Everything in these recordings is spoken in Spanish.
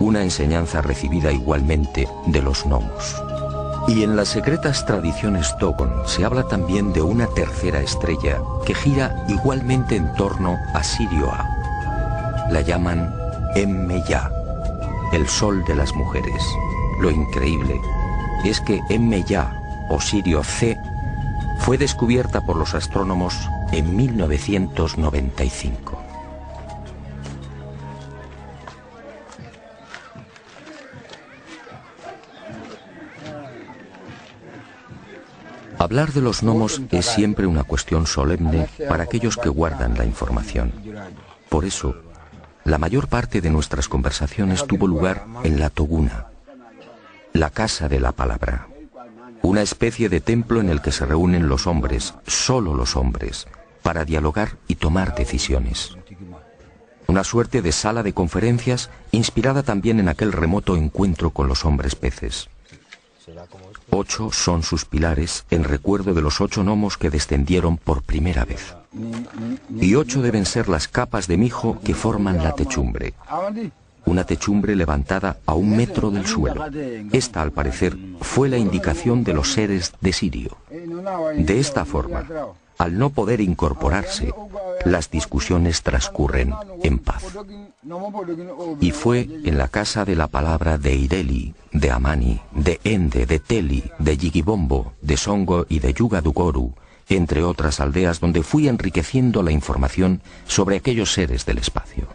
una enseñanza recibida igualmente de los gnomos. Y en las secretas tradiciones Dogon se habla también de una tercera estrella que gira igualmente en torno a Sirio A. La llaman Emmeya, el sol de las mujeres. Lo increíble es que Emmeya, o Sirio C, fue descubierta por los astrónomos en 1995. Hablar de los gnomos es siempre una cuestión solemne para aquellos que guardan la información. Por eso, la mayor parte de nuestras conversaciones tuvo lugar en la Toguna, la casa de la palabra, una especie de templo en el que se reúnen los hombres, solo los hombres, para dialogar y tomar decisiones. Una suerte de sala de conferencias inspirada también en aquel remoto encuentro con los hombres peces. 8 son sus pilares en recuerdo de los 8 gnomos que descendieron por primera vez. Y 8 deben ser las capas de mijo que forman la techumbre. Una techumbre levantada a 1 metro del suelo. Esta, al parecer, fue la indicación de los seres de Sirio. De esta forma, al no poder incorporarse, las discusiones transcurren en paz. Y fue en la casa de la palabra de Ireli, de Amani, de Ende, de Teli, de Yigibombo, de Songo y de Yugadugoru, entre otras aldeas donde fui enriqueciendo la información sobre aquellos seres del espacio.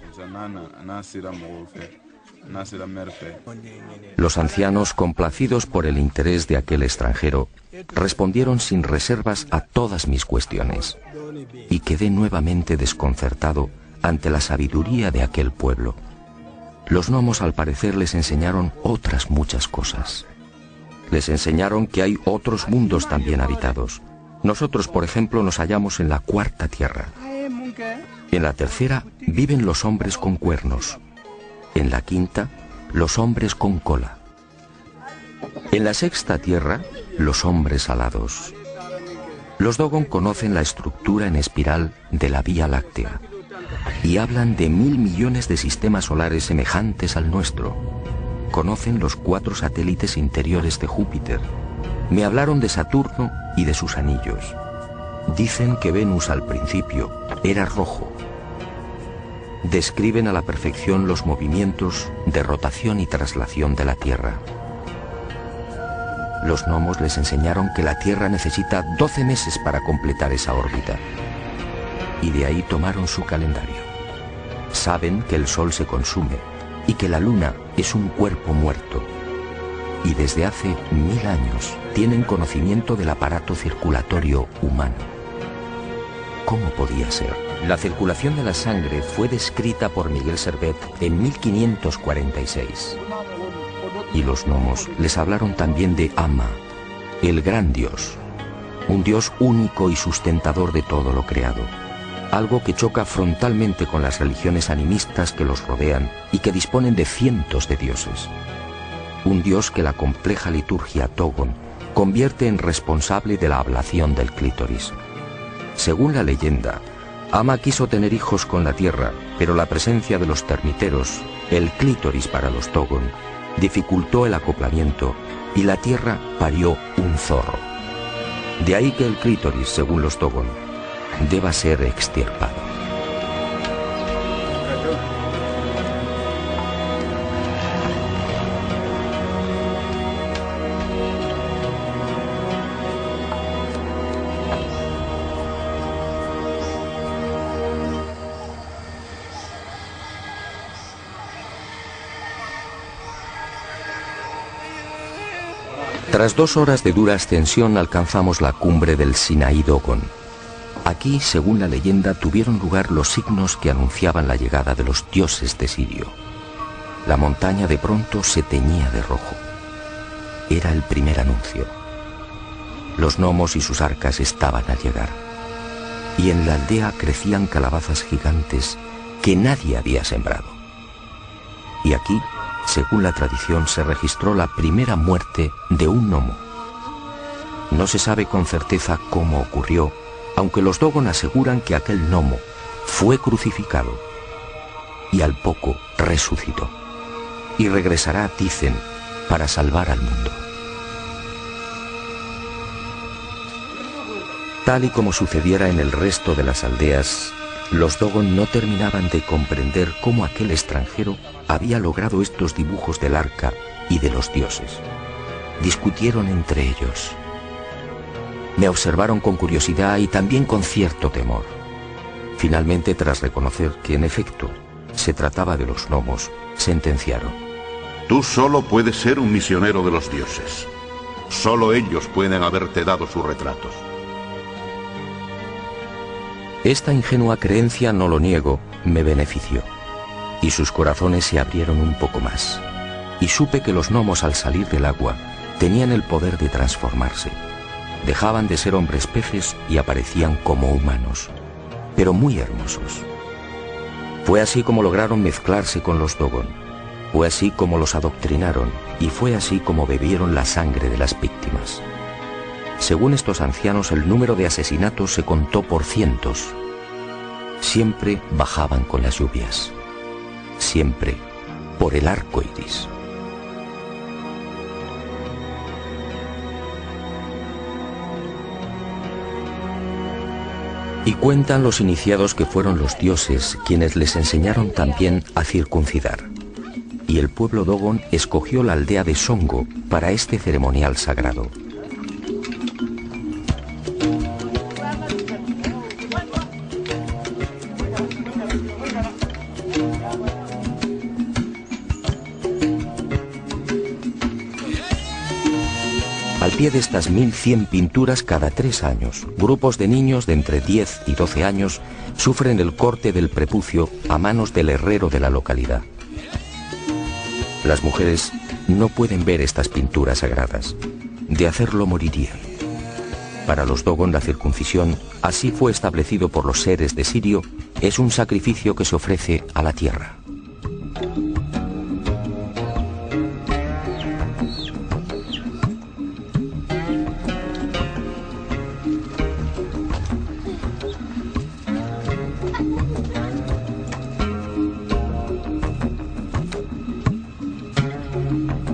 Los ancianos, complacidos por el interés de aquel extranjero, respondieron sin reservas a todas mis cuestiones, y quedé nuevamente desconcertado ante la sabiduría de aquel pueblo. Los gnomos, al parecer, les enseñaron otras muchas cosas. Les enseñaron que hay otros mundos también habitados. Nosotros, por ejemplo, nos hallamos en la 4ª tierra. En la 3ª viven los hombres con cuernos. En la 5ª, los hombres con cola. En la 6ª tierra, los hombres alados. Los Dogon conocen la estructura en espiral de la Vía Láctea y hablan de 1000 millones de sistemas solares semejantes al nuestro. Conocen los 4 satélites interiores de Júpiter. Me hablaron de Saturno y de sus anillos. Dicen que Venus al principio era rojo. Describen a la perfección los movimientos de rotación y traslación de la Tierra. Los gnomos les enseñaron que la Tierra necesita 12 meses para completar esa órbita. Y de ahí tomaron su calendario. Saben que el Sol se consume y que la Luna es un cuerpo muerto. Y desde hace 1000 años tienen conocimiento del aparato circulatorio humano. ¿Cómo podía ser? La circulación de la sangre fue descrita por Miguel Servet en 1546. Y los gnomos les hablaron también de Ama, el gran dios, un dios único y sustentador de todo lo creado, algo que choca frontalmente con las religiones animistas que los rodean y que disponen de cientos de dioses. Un dios que la compleja liturgia Dogon convierte en responsable de la ablación del clítoris. Según la leyenda, Ama quiso tener hijos con la tierra, pero la presencia de los termiteros, el clítoris para los Dogon, dificultó el acoplamiento y la tierra parió un zorro. De ahí que el clítoris, según los Dogon, deba ser extirpado. Tras 2 horas de dura ascensión alcanzamos la cumbre del Sinaí Dogon. Aquí, según la leyenda, tuvieron lugar los signos que anunciaban la llegada de los dioses de Sirio. La montaña de pronto se teñía de rojo. Era el primer anuncio. Los gnomos y sus arcas estaban a llegar. Y en la aldea crecían calabazas gigantes que nadie había sembrado. Y aquí, según la tradición, se registró la primera muerte de un gnomo. No se sabe con certeza cómo ocurrió, aunque los Dogon aseguran que aquel gnomo fue crucificado y al poco resucitó. y regresará a Tizen para salvar al mundo. Tal y como sucediera en el resto de las aldeas, los Dogon no terminaban de comprender cómo aquel extranjero había logrado estos dibujos del arca y de los dioses. Discutieron entre ellos. Me observaron con curiosidad y también con cierto temor. Finalmente, tras reconocer que en efecto se trataba de los gnomos, sentenciaron: Tú solo puedes ser un misionero de los dioses. Solo ellos pueden haberte dado sus retratos. Esta ingenua creencia, no lo niego, me benefició, y sus corazones se abrieron un poco más, y supe que los gnomos al salir del agua tenían el poder de transformarse. Dejaban de ser hombres peces y aparecían como humanos, pero muy hermosos. Fue así como lograron mezclarse con los Dogon, fue así como los adoctrinaron, y fue así como bebieron la sangre de las víctimas. Según estos ancianos, el número de asesinatos se contó por cientos. Siempre bajaban con las lluvias, siempre por el arco iris. Y cuentan los iniciados que fueron los dioses quienes les enseñaron también a circuncidar. Y el pueblo Dogon escogió la aldea de Songo para este ceremonial sagrado. Al pie de estas 1100 pinturas, cada 3 años, grupos de niños de entre 10 y 12 años sufren el corte del prepucio a manos del herrero de la localidad. Las mujeres no pueden ver estas pinturas sagradas. De hacerlo morirían. Para los Dogon, la circuncisión, así fue establecido por los seres de Sirio, es un sacrificio que se ofrece a la tierra.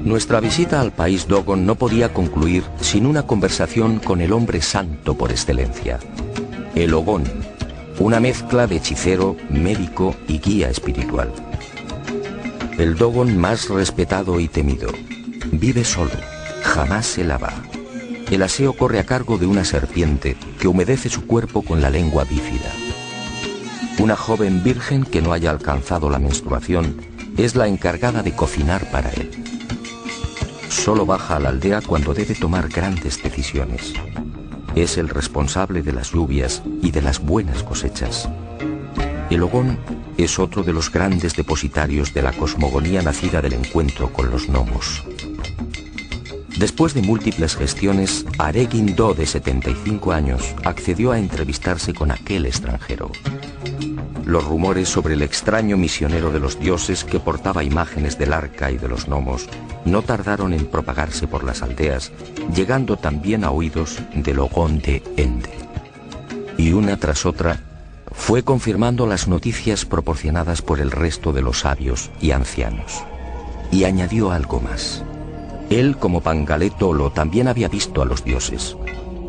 Nuestra visita al país Dogon no podía concluir sin una conversación con el hombre santo por excelencia, el Ogón, una mezcla de hechicero, médico y guía espiritual. El Dogon más respetado y temido. Vive solo, jamás se lava. El aseo corre a cargo de una serpiente que humedece su cuerpo con la lengua bífida. Una joven virgen que no haya alcanzado la menstruación es la encargada de cocinar para él. Solo baja a la aldea cuando debe tomar grandes decisiones. Es el responsable de las lluvias y de las buenas cosechas. El Ogón es otro de los grandes depositarios de la cosmogonía nacida del encuentro con los gnomos. Después de múltiples gestiones, Aregin Do, de 75 años, accedió a entrevistarse con aquel extranjero. Los rumores sobre el extraño misionero de los dioses que portaba imágenes del arca y de los gnomos no tardaron en propagarse por las aldeas, llegando también a oídos del Ogón de Ende. Y una tras otra fue confirmando las noticias proporcionadas por el resto de los sabios y ancianos. Y añadió algo más. Él, como Pangalé Tolo, también había visto a los dioses.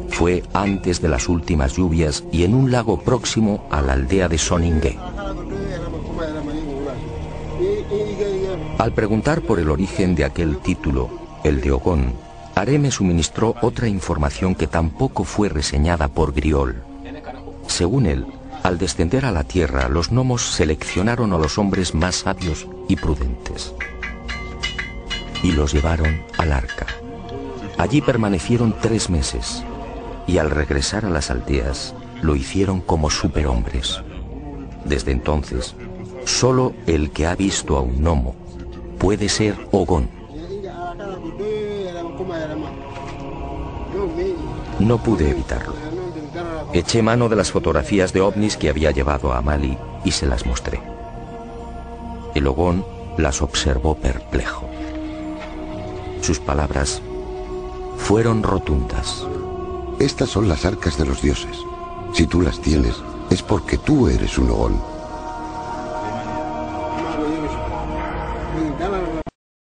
Fue antes de las últimas lluvias y en un lago próximo a la aldea de Soningue. Al preguntar por el origen de aquel título, el de Ogón, Are me suministró otra información que tampoco fue reseñada por Griol. Según él, al descender a la tierra, los gnomos seleccionaron a los hombres más sabios y prudentes y los llevaron al arca. Allí permanecieron 3 meses y al regresar a las aldeas lo hicieron como superhombres. Desde entonces, solo el que ha visto a un gnomo puede ser Ogón. No pude evitarlo. Eché mano de las fotografías de ovnis que había llevado a Mali y se las mostré. El Ogón las observó perplejo. Sus palabras fueron rotundas. Estas son las arcas de los dioses. Si tú las tienes, es porque tú eres un Ogón.